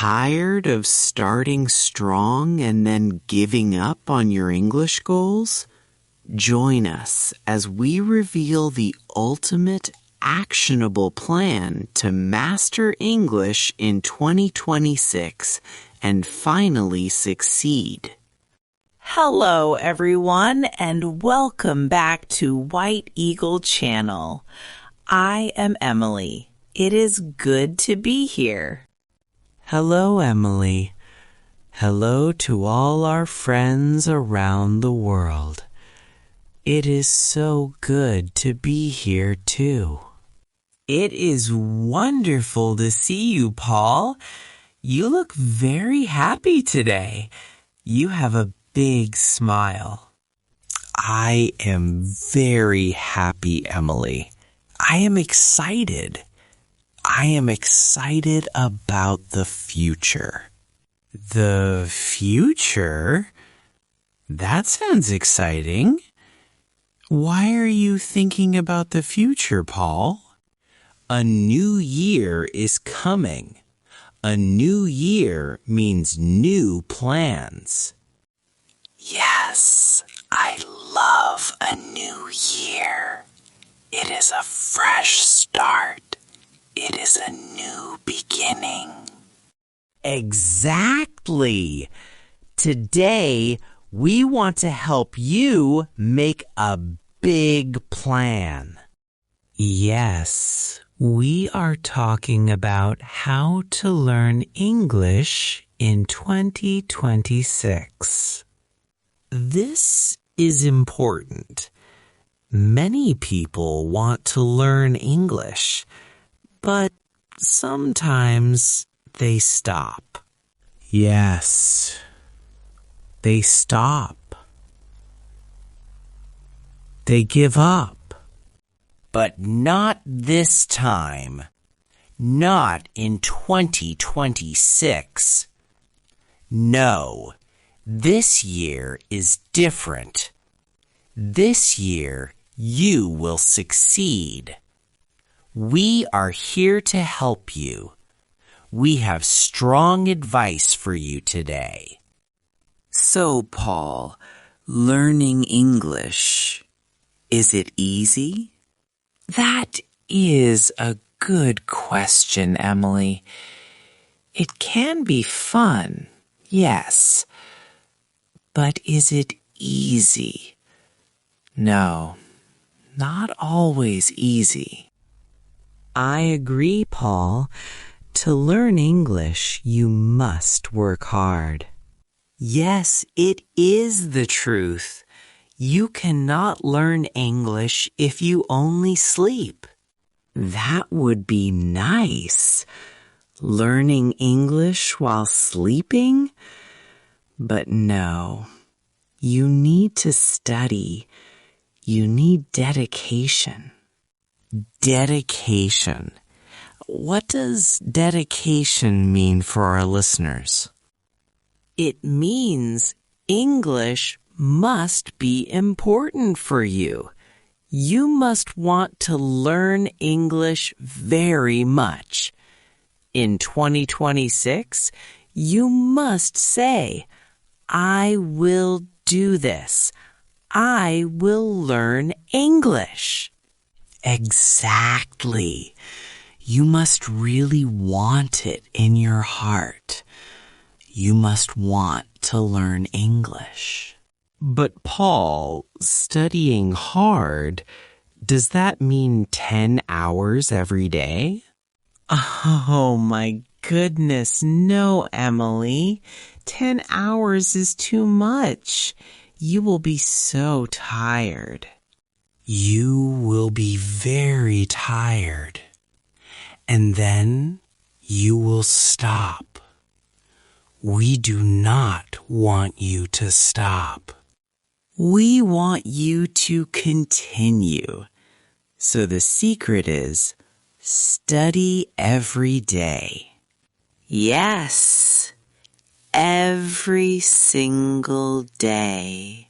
Tired of starting strong and then giving up on your English goals? Join us as we reveal the ultimate actionable plan to master English in 2026 and finally succeed. Hello, everyone, and welcome back to White Eagle Channel. I am Emily. It is good to be here. Hello, Emily. Hello to all our friends around the world. It is so good to be here, too. It is wonderful to see you, Paul. You look very happy today. You have a big smile. I am very happy, Emily. I am excited. I am excited about the future. The future? That sounds exciting. Why are you thinking about the future, Paul? A new year is coming. A new year means new plans. Yes, I love a new year. It is a fresh start. It is a new beginning. Exactly. Today, we want to help you make a big plan. Yes, we are talking about how to learn English in 2026. This is important. Many people want to learn English, but sometimes they stop. Yes, they stop. They give up. But not this time. Not in 2026. No, this year is different. This year, you will succeed. We are here to help you. We have strong advice for you today. So, Paul, learning English, is it easy? That is a good question, Emily. It can be fun, yes. But is it easy? No, not always easy. I agree, Paul. To learn English, you must work hard. Yes, it is the truth. You cannot learn English if you only sleep. That would be nice. Learning English while sleeping? But no, you need to study. You need dedication. Dedication. What does dedication mean for our listeners? It means English must be important for you. You must want to learn English very much. In 2026, you must say, I will do this. I will learn English. Exactly. You must really want it in your heart. You must want to learn English. But Paul, studying hard, does that mean 10 hours every day? Oh my goodness, no, Emily. 10 hours is too much. You will be so tired. You will be very tired. And then you will stop. We do not want you to stop. We want you to continue. So the secret is study every day. Yes, every single day.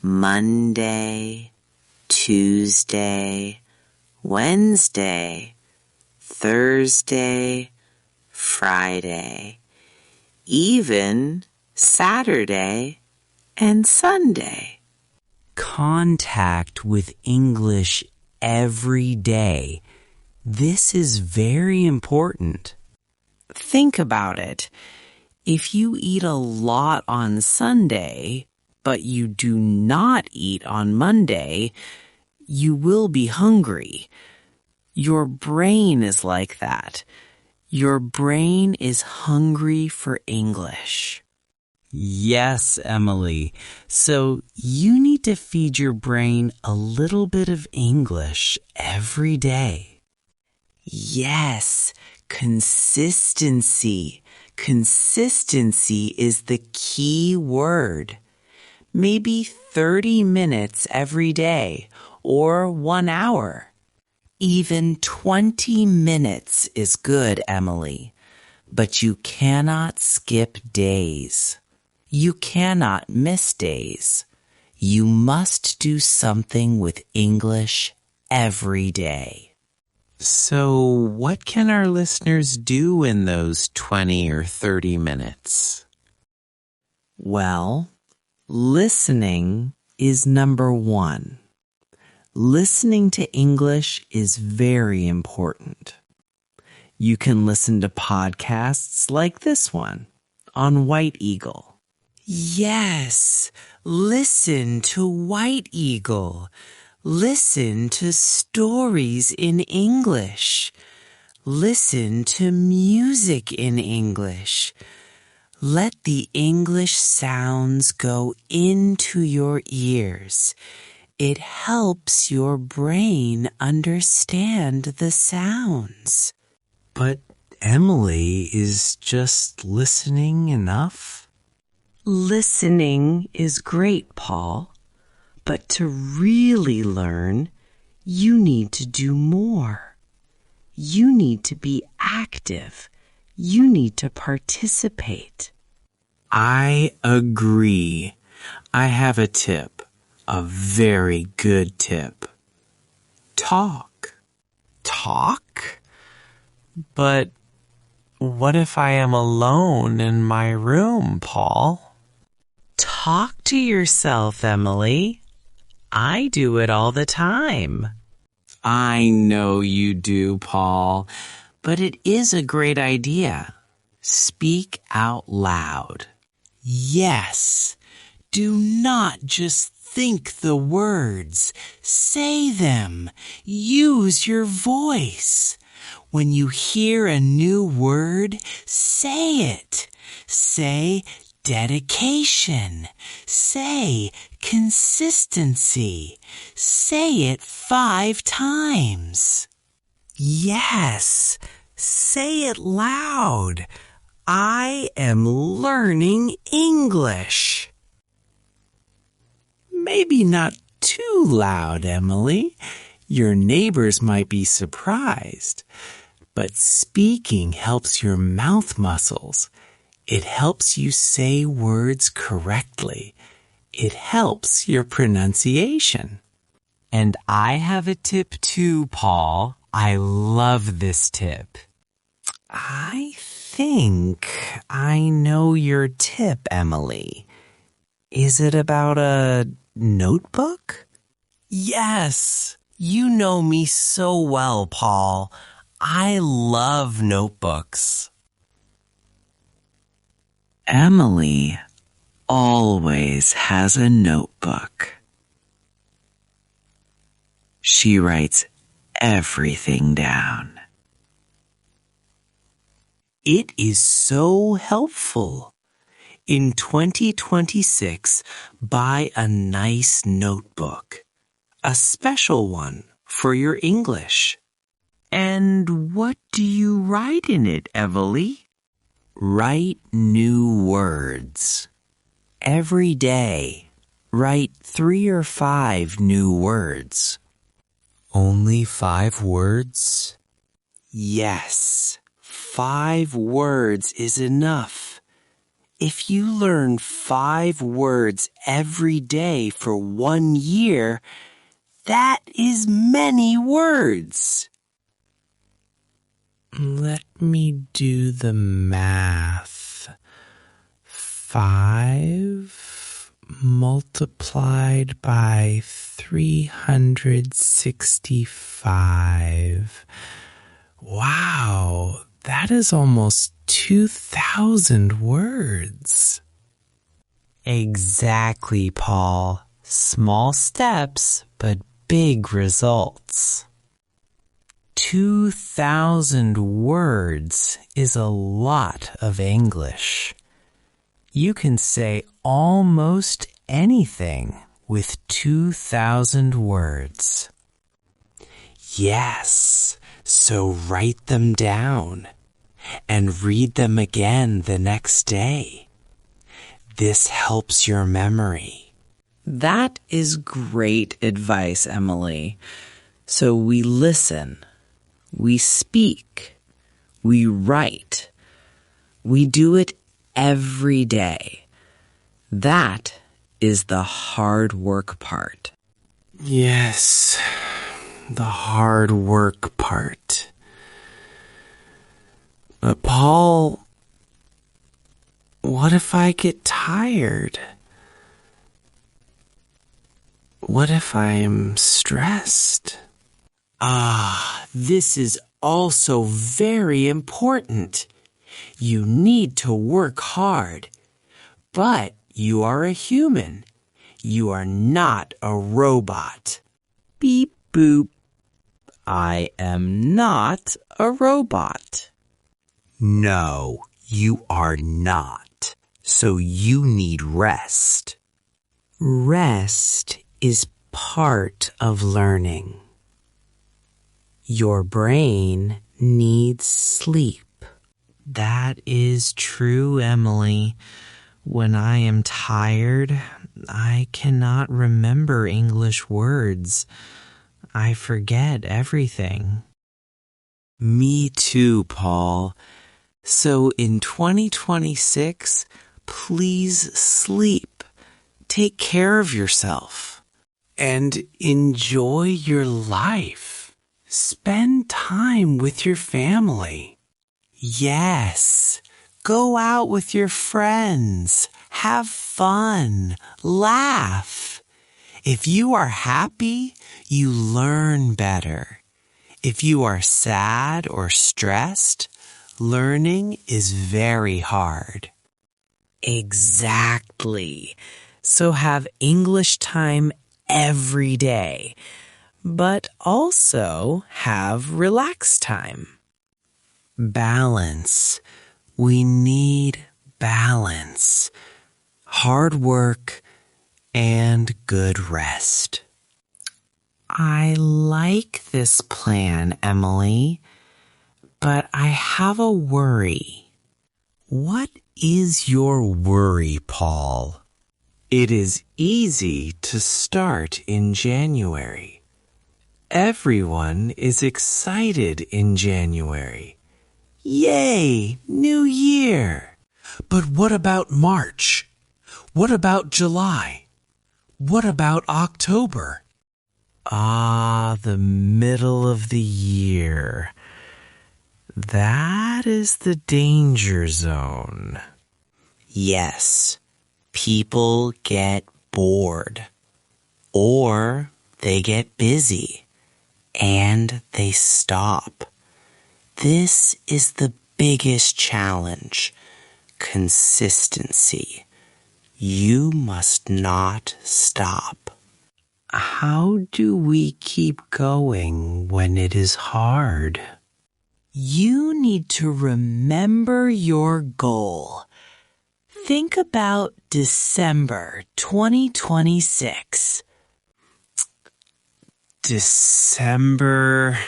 Monday, Tuesday, Wednesday, Thursday, Friday. even Saturday and Sunday. Contact with English every day. This is very important. Think about it. If you eat a lot on Sunday, but you do not eat on Monday, you will be hungry. Your brain is like that. Your brain is hungry for English. Yes, Emily. So you need to feed your brain a little bit of English every day. Yes, consistency. Consistency is the key word. Maybe 30 minutes every day or 1 hour. Even 20 minutes is good, Emily. But you cannot skip days. You cannot miss days. You must do something with English every day. So what can our listeners do in those 20 or 30 minutes? Well, listening is number one. Listening to English is very important. You can listen to podcasts like this one on White Eagle. Yes, listen to White Eagle. Listen to stories in English. Listen to music in English. Let the English sounds go into your ears. It helps your brain understand the sounds. But Emily, is just listening enough? Listening is great, Paul. But to really learn, you need to do more. You need to be active. You need to participate. I agree. I have a tip. A very good tip. Talk. Talk? But what if I am alone in my room, Paul? Talk to yourself, Emily. I do it all the time. I know you do, Paul, But it is a great idea. Speak out loud. yes. Do not just think the words. Say them. Use your voice. When you hear a new word, say it. Say dedication. Say consistency. Say it 5 times. Yes, say it loud. I am learning English. Maybe not too loud, Emily. Your neighbors might be surprised. But speaking helps your mouth muscles. It helps you say words correctly. It helps your pronunciation. And I have a tip too, Paul. I love this tip. I think I know your tip, Emily. Is it about a notebook? Yes, you know me so well, Paul. I love notebooks. Emily always has a notebook. She writes everything down. It is so helpful. In 2026, buy a nice notebook, a special one for your English. And what do you write in it, Emily? Write new words. Every day, write 3 or 5 new words. Only 5 words? Yes, 5 words is enough. If you learn 5 words every day for 1 year, that is many words. Let me do the math. 5 multiplied by 365. Wow, that is almost 2,000 words. Exactly, Paul. Small steps, but big results. 2,000 words is a lot of English. You can say almost anything with 2,000 words. Yes, so write them down and read them again the next day. This helps your memory. That is great advice, Emily. So we listen, we speak, we write. We do it every day. That is the hard work part. Yes, the hard work part. But Paul, what if I get tired? What if I am stressed? This is also very important. You need to work hard. But you are a human. You are not a robot. Beep boop. I am not a robot. No, you are not. So you need rest. Rest is part of learning. Your brain needs sleep. That is true, Emily. When I am tired, I cannot remember English words. I forget everything. Me too, Paul. So in 2026, please sleep. Take care of yourself. And enjoy your life. Spend time with your family. Yes. Go out with your friends. Have fun. Laugh. If you are happy, you learn better. If you are sad or stressed, learning is very hard. Exactly. So have English time every day, but also have relax time. Balance. We need balance. Hard work and good rest. I like this plan, Emily, but I have a worry. What is your worry, Paul? It is easy to start in January. Everyone is excited in January. Yay, New Year! But what about March? What about July? What about October? The middle of the year. That is the danger zone. Yes, people get bored. Or they get busy. And they stop. This is the biggest challenge. Consistency. You must not stop. How do we keep going when it is hard? You need to remember your goal. Think about December 2026. December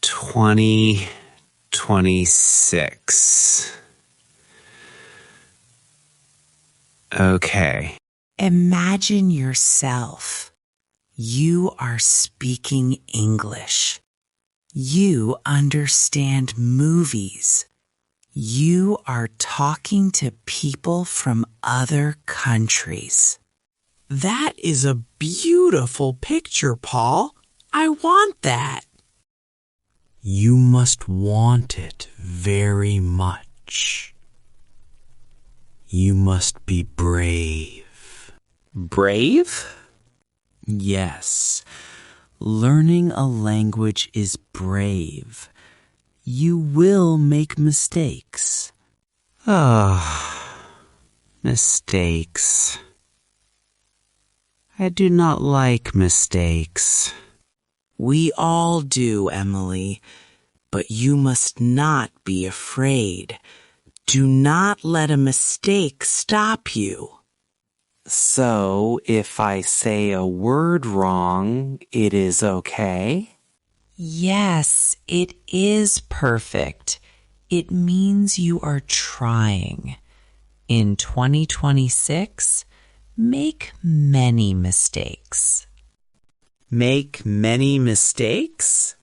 2026. Okay. Imagine yourself. You are speaking English. You understand movies. You are talking to people from other countries. That is a beautiful picture, Paul. I want that. You must want it very much. You must be brave. Brave? Yes. Learning a language is brave. You will make mistakes. Mistakes. I do not like mistakes. We all do, Emily, but you must not be afraid. Do not let a mistake stop you. So, if I say a word wrong, it is okay? Yes, it is perfect. It means you are trying. In 2026, make many mistakes. Make many mistakes?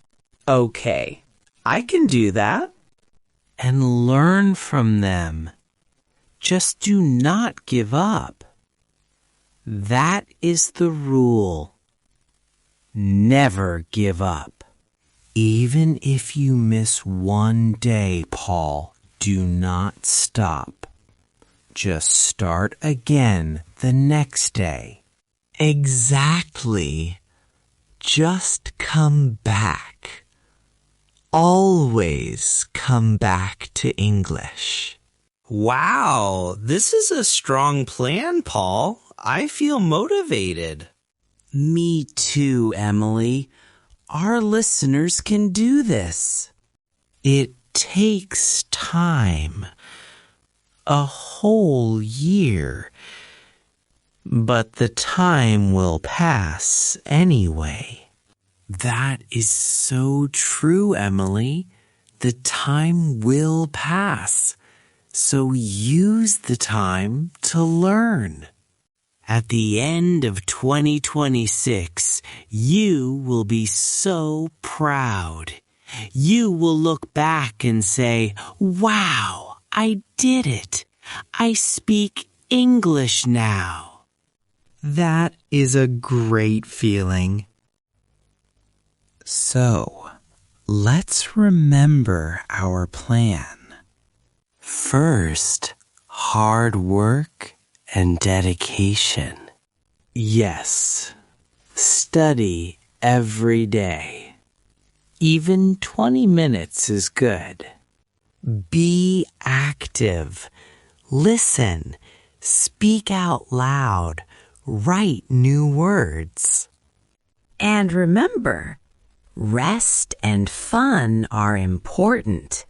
Okay, I can do that. And learn from them. Just do not give up. That is the rule. Never give up. Even if you miss one day, Paul, do not stop. Just start again the next day. Exactly. Just come back. Always come back to English. Wow, this is a strong plan, Paul. I feel motivated. Me too, Emily. Our listeners can do this. It takes time. A whole year. But the time will pass anyway. That is so true, Emily. The time will pass. So use the time to learn. At the end of 2026, you will be so proud. You will look back and say, "Wow, I did it. I speak English now." That is a great feeling. So, let's remember our plan. First, hard work and dedication. Yes, study every day. Even 20 minutes is good. Be active. Listen. Speak out loud. Write new words. And remember, rest and fun are important.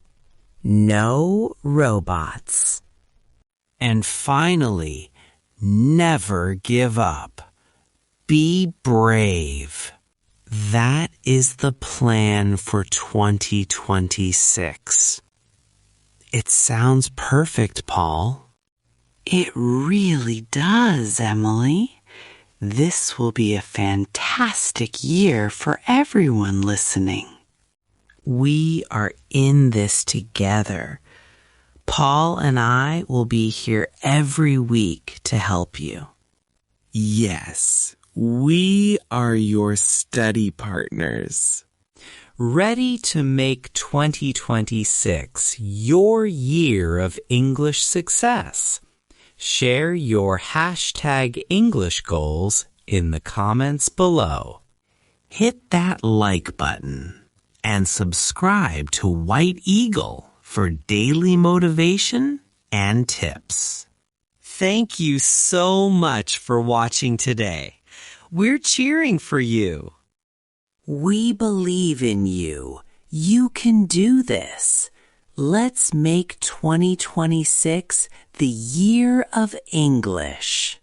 No robots. And finally, never give up. Be brave. That is the plan for 2026. It sounds perfect, Paul. It really does, Emily. This will be a fantastic year for everyone listening. We are in this together. Paul and I will be here every week to help you. Yes, we are your study partners. Ready to make 2026 your year of English success. Share your #English goals in the comments below. Hit that like button and subscribe to White Eagle for daily motivation and tips. Thank you so much for watching today. We're cheering for you. We believe in you. You can do this. Let's make 2026 the year of English.